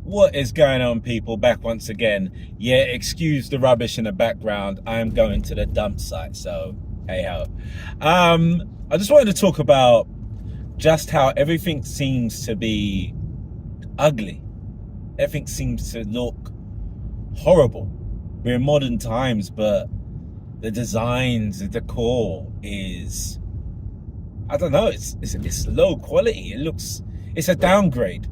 What is going on, people? Back once again. Yeah, excuse the rubbish in the background. I'm going to the dump site, so hey ho. I just wanted to talk about just how everything seems to be ugly. Everything seems to look horrible. We're in modern times, but the designs, the decor is, I don't know, it's low quality. It's a downgrade.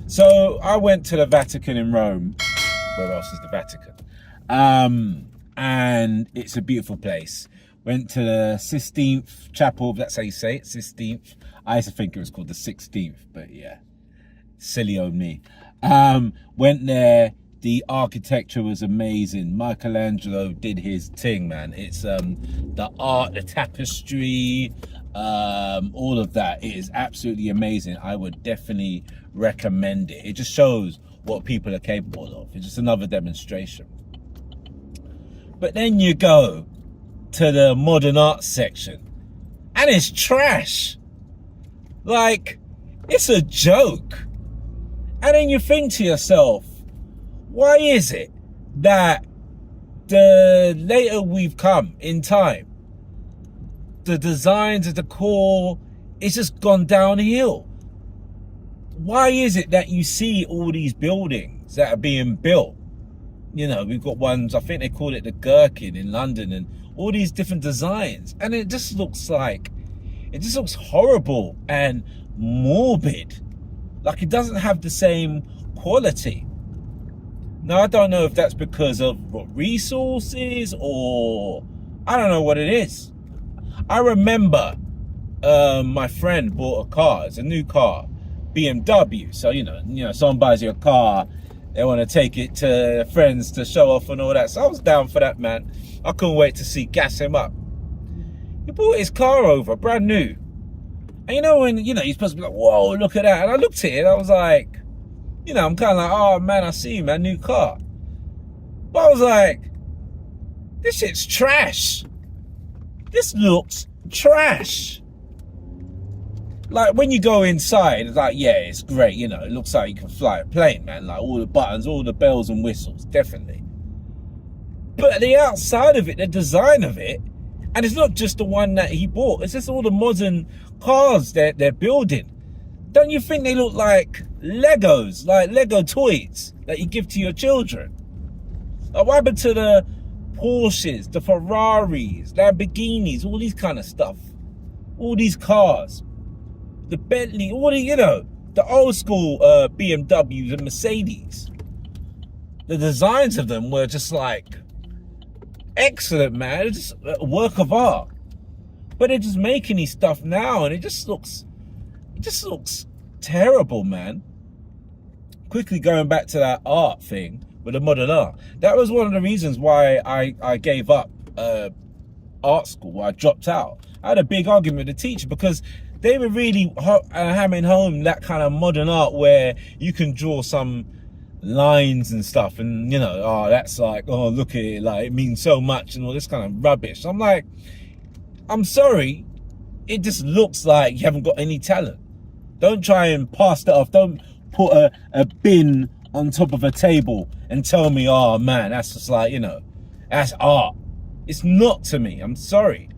So I went to the Vatican in Rome. Where else is the Vatican? And it's a beautiful place. Went to the Sistine Chapel, that's how you say it, Sistine. I used to think it was called the 16th, but yeah, silly old me. Went there, the architecture was amazing. Michelangelo did his thing, man. It's the art, the tapestry, all of that. It is absolutely amazing. I would definitely recommend it. It just shows what people are capable of. It's just another demonstration. But then you go to the modern art section and it's trash. Like, it's a joke. And then you think to yourself, why is it that the later we've come in time, the designs of the core, it's just gone downhill? Why is it that you see all these buildings that are being built? You know, we've got ones, I think they call it the Gherkin in London, and all these different designs. And it just looks horrible and morbid. Like, it doesn't have the same quality. Now, I don't know if that's because of resources or I don't know what it is. I remember my friend bought a car. It's a new car, BMW. So, you know, someone buys you a car, they want to take it to friends to show off and all that. So I was down for that, man. I couldn't wait to gas him up. He brought his car over, brand new. And you know, when, you know, you're supposed to be like, whoa, look at that. And I looked at it and I was like, you know, I'm kind of like, oh man, I see you, man, new car. But I was like, this shit's trash. This looks trash. Like, when you go inside, it's like, yeah, it's great, you know, it looks like you can fly a plane, man. Like, all the buttons, all the bells and whistles, definitely. But the outside of it, the design of it, and it's not just the one that he bought, it's just all the modern cars that they're building. Don't you think they look like Legos, like Lego toys that you give to your children? Like, what happened to the Porsches, the Ferraris, Lamborghinis, all these kind of stuff? All these cars. The Bentley, all the, you know, the old school BMWs and Mercedes. The designs of them were just like excellent, man. It's just a work of art. But they're just making these stuff now, and it just looks terrible, man. Quickly going back to that art thing with the modern art. That was one of the reasons why I gave up art school. I dropped out. I had a big argument with the teacher because they were really hammering home that kind of modern art where you can draw some lines and stuff, and you know, oh, that's like, oh, look at it, like it means so much and all this kind of rubbish. I'm like, I'm sorry, it just looks like you haven't got any talent. Don't try and pass that off. Don't put a bin on top of a table and tell me, oh man, that's just like, you know, that's art. It's not to me. I'm sorry.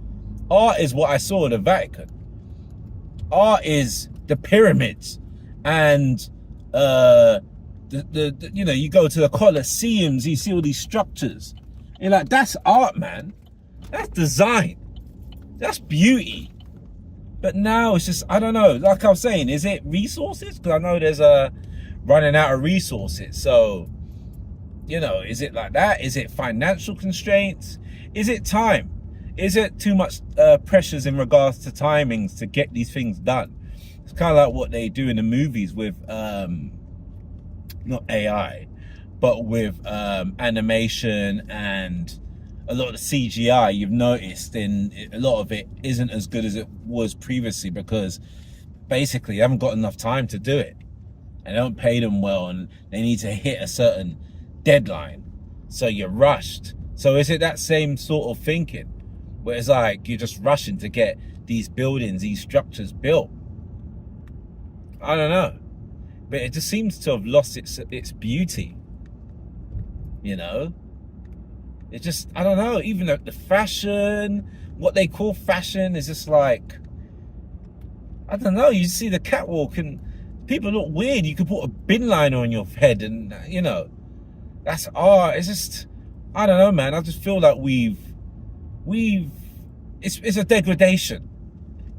Art is what I saw at the Vatican. Art is the pyramids and the you know, you go to the Colosseums, you see all these structures. You're like, that's art, man. That's design. That's beauty. But now it's just, I don't know, like I was saying, is it resources? Because I know there's a running out of resources. So, you know, is it like that? Is it financial constraints? Is it time? Is it too much pressures in regards to timings to get these things done? It's kind of like what they do in the movies with, not AI, but with animation and a lot of the CGI. You've noticed in a lot of it isn't as good as it was previously because basically they haven't got enough time to do it. And they don't pay them well, and they need to hit a certain deadline. So you're rushed. So is it that same sort of thinking? Where it's like you're just rushing to get these buildings, these structures built? I don't know. but it just seems to have lost its beauty. You know, it just, I don't know. Even the fashion, what they call fashion, is just like, I don't know. You see the catwalk and people look weird. You could put a bin liner on your head, and you know, that's art. It's just, I don't know, man. I just feel like it's a degradation.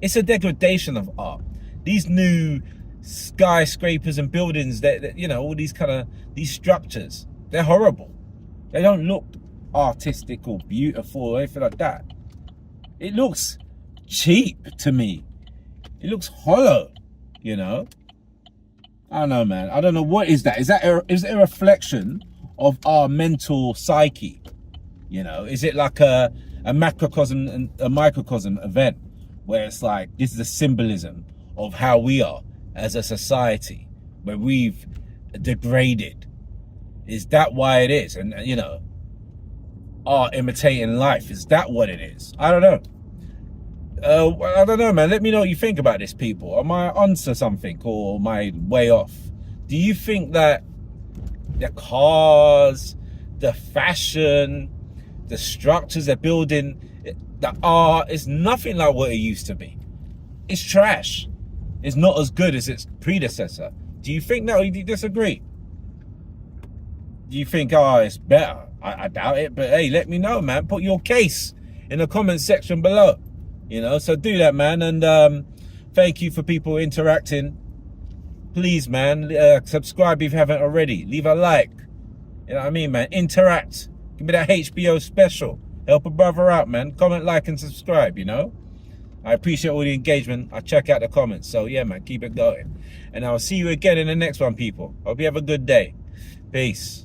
It's a degradation of art. These new skyscrapers and buildings that you know, all these these structures, they're horrible. They don't look artistic or beautiful or anything like that. It looks cheap to me. It looks hollow, you know. I don't know, man. I don't know, what is that? Is it a reflection of our mental psyche? You know, is it like a macrocosm and a microcosm event where it's like, this is a symbolism of how we are as a society, where we've degraded? Is that why it is? And you know, art imitating life, is that what it is? I don't know. I don't know, man. Let me know what you think about this, people. Am I onto something, or am I way off? Do you think that the cars, the fashion, the structures they're building, the art is nothing like what it used to be? It's trash. It's not as good as its predecessor. Do you think that, or do you disagree? Do you think, oh, it's better? I doubt it, but hey, let me know, man. Put your case in the comment section below. You know, so do that, man. And thank you for people interacting. Please, man, subscribe if you haven't already. Leave a like. You know what I mean, man? Interact. Give me that HBO special. Help a brother out, man. Comment, like, and subscribe, you know? I appreciate all the engagement. I check out the comments. So, yeah, man, keep it going. And I'll see you again in the next one, people. Hope you have a good day. Peace.